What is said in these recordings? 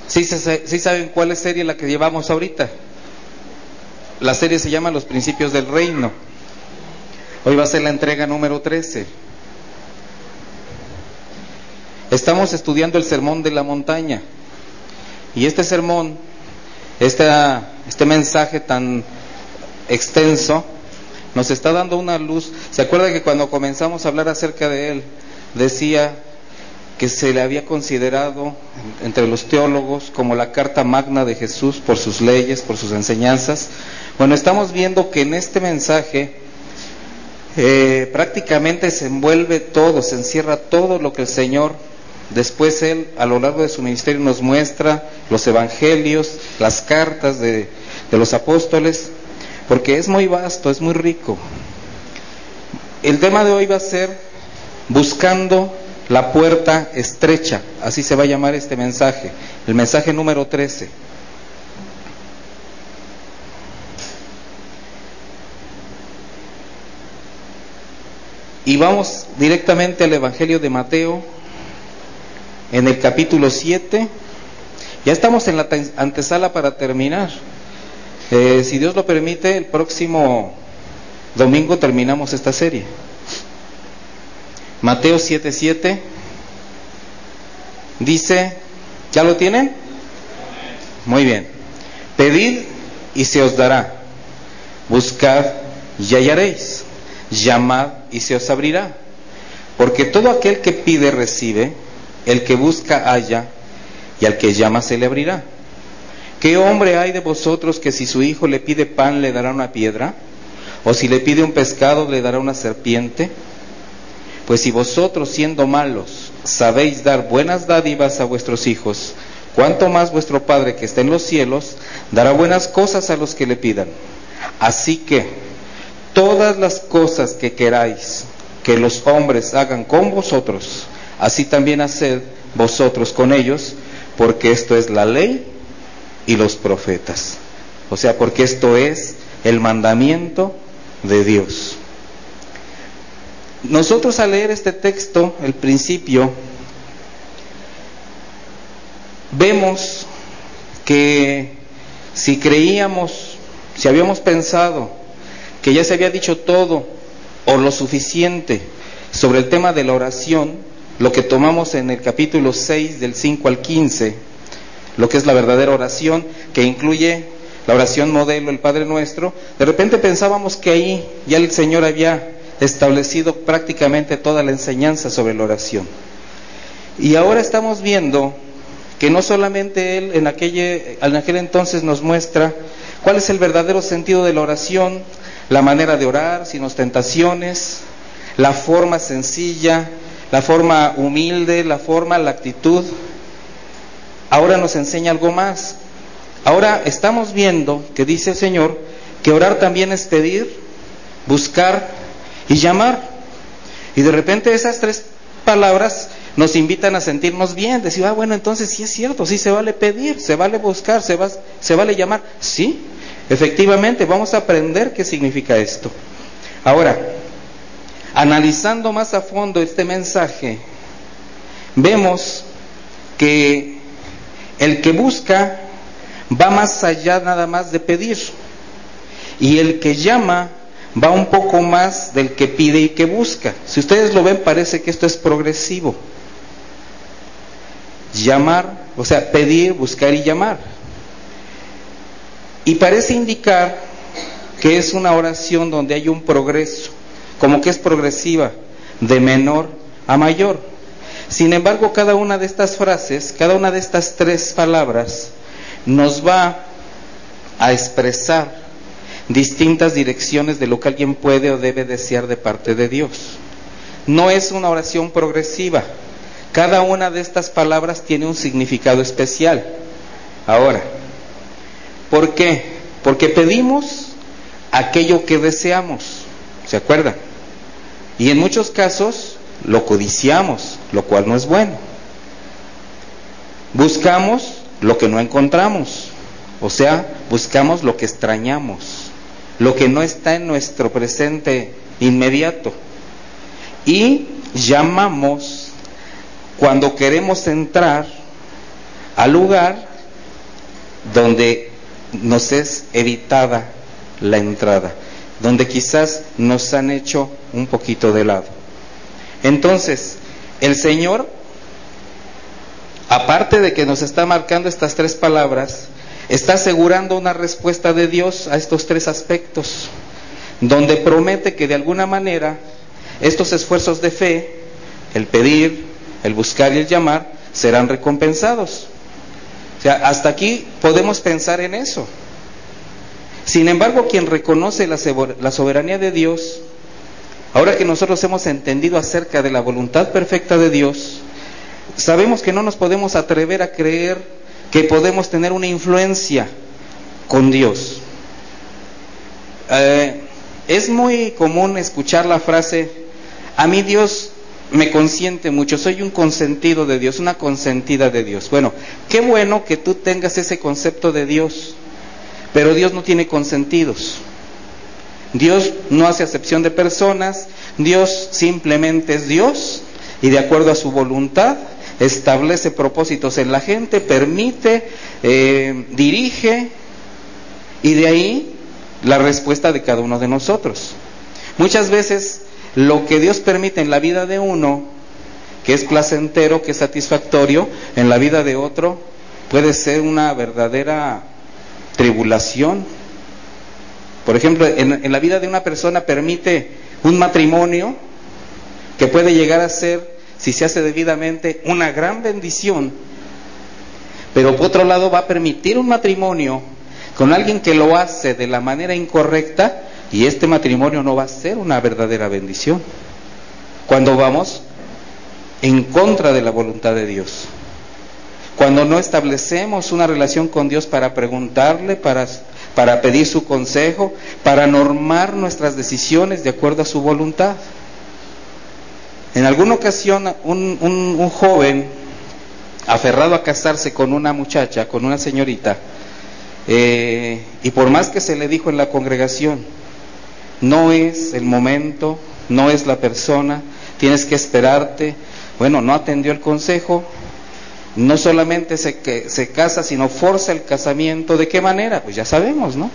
Sí saben cuál es serie la que llevamos ahorita. La serie se llama Los Principios del Reino. Hoy va a ser la entrega número 13. Estamos estudiando el Sermón de la Montaña. Y este sermón, este mensaje tan extenso, nos está dando una luz. ¿Se acuerda que cuando comenzamos a hablar acerca de él, decía que se le había considerado entre los teólogos como la carta magna de Jesús por sus leyes, por sus enseñanzas? Bueno, estamos viendo que en este mensaje prácticamente se envuelve todo, se encierra todo lo que el Señor, después Él a lo largo de su ministerio nos muestra, los evangelios, las cartas de los apóstoles, porque es muy vasto, es muy rico. El tema de hoy va a ser buscando la puerta estrecha, así se va a llamar este mensaje, el mensaje número 13. Y vamos directamente al Evangelio de Mateo, en el capítulo 7. Ya estamos en la antesala para terminar. Si Dios lo permite, el próximo domingo terminamos esta serie. Mateo 7:7 dice, ¿ya lo tienen? Muy bien. Pedid y se os dará, buscad y hallaréis, llamad y se os abrirá, porque todo aquel que pide recibe, el que busca halla, y al que llama se le abrirá. ¿Qué hombre hay de vosotros que si su hijo le pide pan le dará una piedra? ¿O si le pide un pescado le dará una serpiente? Pues si vosotros, siendo malos, sabéis dar buenas dádivas a vuestros hijos, cuánto más vuestro Padre que está en los cielos dará buenas cosas a los que le pidan. Así que todas las cosas que queráis que los hombres hagan con vosotros, así también haced vosotros con ellos, porque esto es la ley y los profetas. O sea, porque esto es el mandamiento de Dios. Nosotros al leer este texto, el principio, vemos que si creíamos, si habíamos pensado que ya se había dicho todo o lo suficiente sobre el tema de la oración, lo que tomamos en el capítulo 6 del 5 al 15, lo que es la verdadera oración, que incluye la oración modelo, el Padre Nuestro, de repente pensábamos que ahí ya el Señor había establecido prácticamente toda la enseñanza sobre la oración. Y ahora estamos viendo que no solamente Él en aquel entonces nos muestra cuál es el verdadero sentido de la oración, la manera de orar, sin ostentaciones, la forma sencilla, la forma humilde, la actitud. Ahora nos enseña algo más. Ahora estamos viendo que dice el Señor que orar también es pedir, buscar y llamar. Y de repente esas tres palabras nos invitan a sentirnos bien, decir, bueno, entonces sí es cierto, sí se vale pedir, se vale buscar, se vale llamar. Sí, efectivamente, vamos a aprender qué significa esto. Ahora, analizando más a fondo este mensaje, vemos que el que busca va más allá nada más de pedir, y el que llama va un poco más del que pide y que busca. Si ustedes lo ven, parece que esto es progresivo. Llamar, o sea, pedir, buscar y llamar. Y parece indicar que es una oración donde hay un progreso, como que es progresiva, de menor a mayor. Sin embargo, cada una de estas frases, cada una de estas tres palabras, nos va a expresar distintas direcciones de lo que alguien puede o debe desear de parte de Dios. No es una oración progresiva. Cada una de estas palabras tiene un significado especial. Ahora, ¿por qué? Porque pedimos aquello que deseamos, ¿se acuerdan? Y en muchos casos lo codiciamos, lo cual no es bueno. Buscamos lo que no encontramos, o sea, buscamos lo que extrañamos, lo que no está en nuestro presente inmediato. Y llamamos cuando queremos entrar al lugar donde nos es evitada la entrada, donde quizás nos han hecho un poquito de lado. Entonces, el Señor, aparte de que nos está marcando estas tres palabras, está asegurando una respuesta de Dios a estos tres aspectos, donde promete que de alguna manera estos esfuerzos de fe, el pedir, el buscar y el llamar, serán recompensados. O sea, hasta aquí podemos pensar en eso. Sin embargo, quien reconoce la soberanía de Dios, ahora que nosotros hemos entendido acerca de la voluntad perfecta de Dios, sabemos que no nos podemos atrever a creer que podemos tener una influencia con Dios. Es muy común escuchar la frase: a mí Dios me consiente mucho, soy un consentido de Dios, una consentida de Dios. Bueno, qué bueno que tú tengas ese concepto de Dios, pero Dios no tiene consentidos. Dios no hace acepción de personas, Dios simplemente es Dios, y de acuerdo a su voluntad establece propósitos en la gente, permite, dirige, y de ahí la respuesta de cada uno de nosotros. Muchas veces lo que Dios permite en la vida de uno, que es placentero, que es satisfactorio, en la vida de otro puede ser una verdadera tribulación. Por ejemplo, en la vida de una persona permite un matrimonio que puede llegar a ser, si se hace debidamente, una gran bendición, pero por otro lado va a permitir un matrimonio con alguien que lo hace de la manera incorrecta, y este matrimonio no va a ser una verdadera bendición, cuando vamos en contra de la voluntad de Dios, cuando no establecemos una relación con Dios para preguntarle, para pedir su consejo, para normar nuestras decisiones de acuerdo a su voluntad. En alguna ocasión un joven aferrado a casarse con una muchacha, con una señorita, y por más que se le dijo en la congregación: no es el momento, no es la persona, tienes que esperarte. Bueno, no atendió el consejo, no solamente se casa, sino forza el casamiento. ¿De qué manera? Pues ya sabemos, ¿no?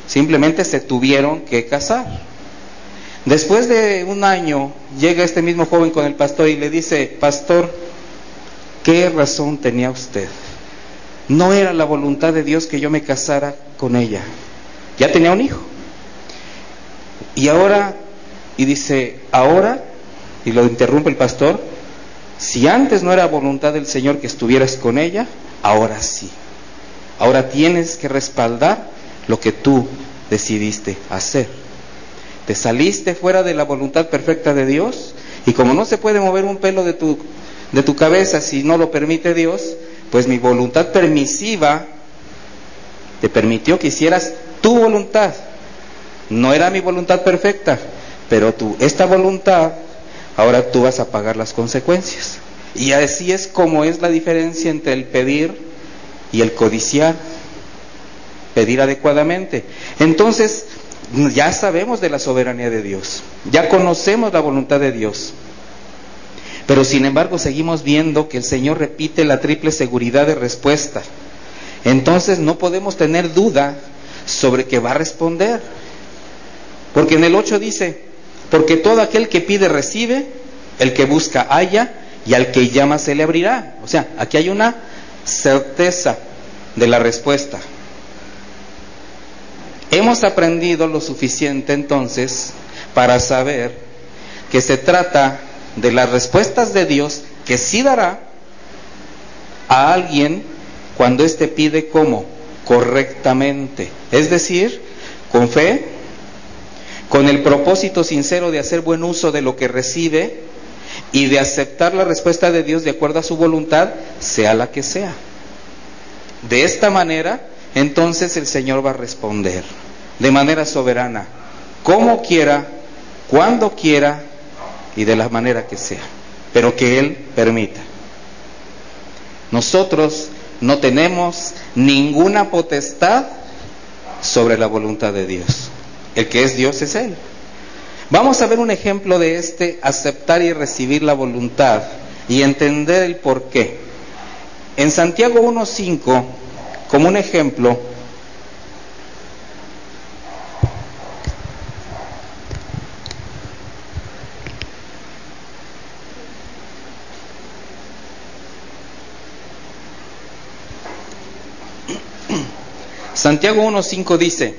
Simplemente se tuvieron que casar. Después de un año llega este mismo joven con el pastor y le dice: pastor, ¿qué razón tenía usted? No era la voluntad de Dios que yo me casara con ella. Ya tenía un hijo. Y ahora, y dice, ahora, y lo interrumpe el pastor: si antes no era voluntad del Señor que estuvieras con ella, ahora sí. Ahora tienes que respaldar lo que tú decidiste hacer. Te saliste fuera de la voluntad perfecta de Dios, y como no se puede mover un pelo de tu cabeza si no lo permite Dios, pues mi voluntad permisiva te permitió que hicieras tu voluntad. No era mi voluntad perfecta, pero esta voluntad, ahora tú vas a pagar las consecuencias. Y así es como es la diferencia entre el pedir y el codiciar. Pedir adecuadamente. Entonces, ya sabemos de la soberanía de Dios, ya conocemos la voluntad de Dios, pero sin embargo seguimos viendo que el Señor repite la triple seguridad de respuesta. Entonces no podemos tener duda sobre que va a responder, porque en el 8 dice: porque todo aquel que pide recibe, el que busca halla, y al que llama se le abrirá. O sea, aquí hay una certeza de la respuesta. Hemos aprendido lo suficiente entonces para saber que se trata de las respuestas de Dios que sí dará a alguien cuando éste pide como correctamente, es decir, con fe, con el propósito sincero de hacer buen uso de lo que recibe y de aceptar la respuesta de Dios de acuerdo a su voluntad, sea la que sea. De esta manera, entonces el Señor va a responder de manera soberana, como quiera, cuando quiera y de la manera que sea, pero que Él permita. Nosotros no tenemos ninguna potestad sobre la voluntad de Dios. El que es Dios es Él. Vamos a ver un ejemplo de aceptar y recibir la voluntad y entender el por qué. En Santiago 1:5 como un ejemplo, Santiago 1:5 dice: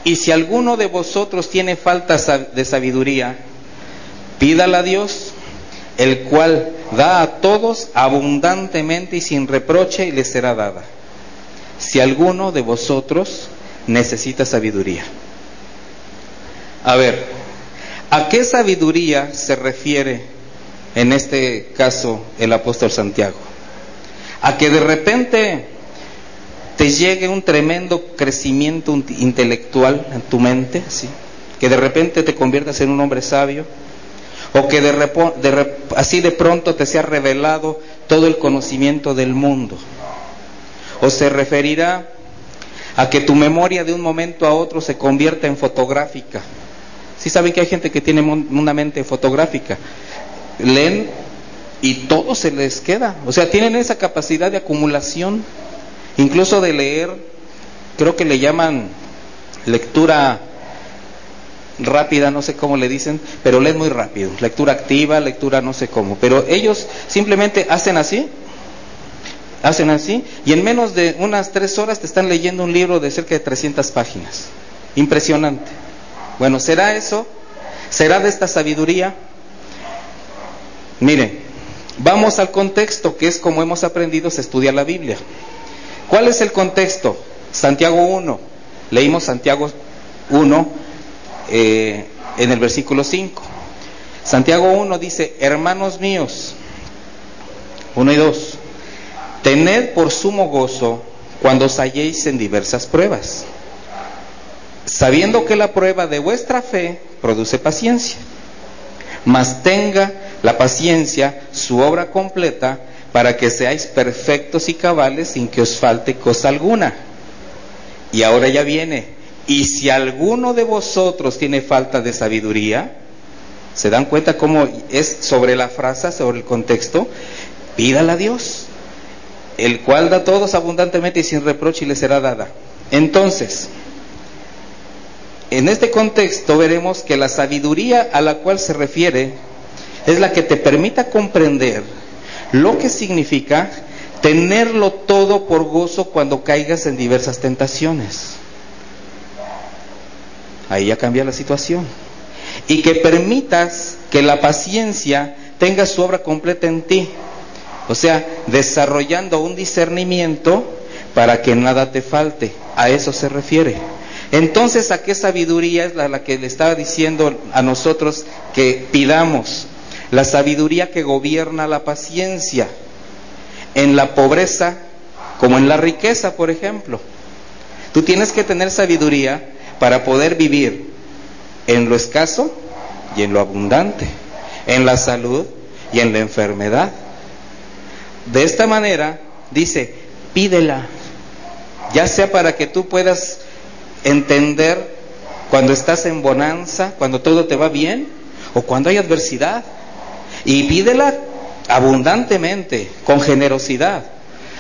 y si alguno de vosotros tiene falta de sabiduría, pídala a Dios, el cual da a todos abundantemente y sin reproche, y le será dada. Si alguno de vosotros necesita sabiduría. A ver, ¿a qué sabiduría se refiere en este caso el apóstol Santiago? A que de repente te llegue un tremendo crecimiento intelectual en tu mente, ¿sí? Que de repente te conviertas en un hombre sabio, o que así de pronto te sea revelado todo el conocimiento del mundo, o se referirá a que tu memoria de un momento a otro se convierta en fotográfica. ¿Sí saben que hay gente que tiene una mente fotográfica? Leen y todo se les queda, o sea, tienen esa capacidad de acumulación, incluso de leer, creo que le llaman lectura rápida, no sé cómo le dicen, pero leen muy rápido, lectura activa, lectura no sé cómo, pero ellos simplemente hacen así, y en menos de unas 3 horas te están leyendo un libro de cerca de 300 páginas, impresionante. Bueno, ¿será eso? ¿Será de esta sabiduría? Miren, vamos al contexto, que es como hemos aprendido se estudia la Biblia. ¿Cuál es el contexto? Santiago 1. Leímos Santiago 1 en el versículo 5. Santiago 1 dice: hermanos míos, 1 y 2, tened por sumo gozo cuando os halléis en diversas pruebas, sabiendo que la prueba de vuestra fe produce paciencia. Mas tenga la paciencia su obra completa, para que seáis perfectos y cabales sin que os falte cosa alguna. Y ahora ya viene: y si alguno de vosotros tiene falta de sabiduría, ¿se dan cuenta cómo es sobre la frase, sobre el contexto? Pídala a Dios, el cual da a todos abundantemente y sin reproche, y le será dada. Entonces, en este contexto veremos que la sabiduría a la cual se refiere es la que te permita comprender lo que significa tenerlo todo por gozo cuando caigas en diversas tentaciones. Ahí ya cambia la situación. Y que permitas que la paciencia tenga su obra completa en ti. O sea, desarrollando un discernimiento para que nada te falte. A eso se refiere. Entonces, ¿a qué sabiduría es la que le estaba diciendo a nosotros que pidamos? La sabiduría que gobierna la paciencia, en la pobreza como en la riqueza, por ejemplo. Tú tienes que tener sabiduría para poder vivir en lo escaso y en lo abundante, en la salud y en la enfermedad. De esta manera, dice, pídela, ya sea para que tú puedas entender cuando estás en bonanza, cuando todo te va bien, o cuando hay adversidad. Y pídela abundantemente, con generosidad.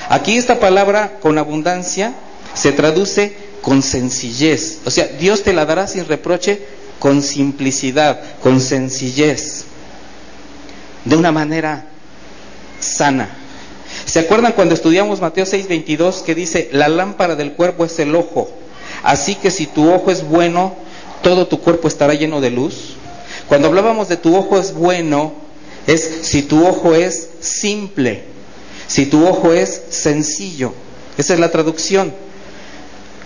Aquí esta palabra con abundancia se traduce con sencillez. O sea, Dios te la dará sin reproche, con simplicidad, con sencillez, de una manera sana. ¿Se acuerdan cuando estudiamos Mateo 6:22 que dice: la lámpara del cuerpo es el ojo, así que si tu ojo es bueno, todo tu cuerpo estará lleno de luz? Cuando hablábamos de tu ojo es bueno, es si tu ojo es simple, si tu ojo es sencillo. Esa es la traducción.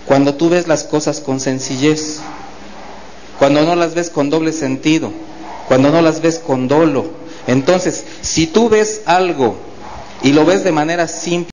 Cuando tú ves las cosas con sencillez, cuando no las ves con doble sentido, cuando no las ves con dolo. Entonces, si tú ves algo y lo ves de manera simple,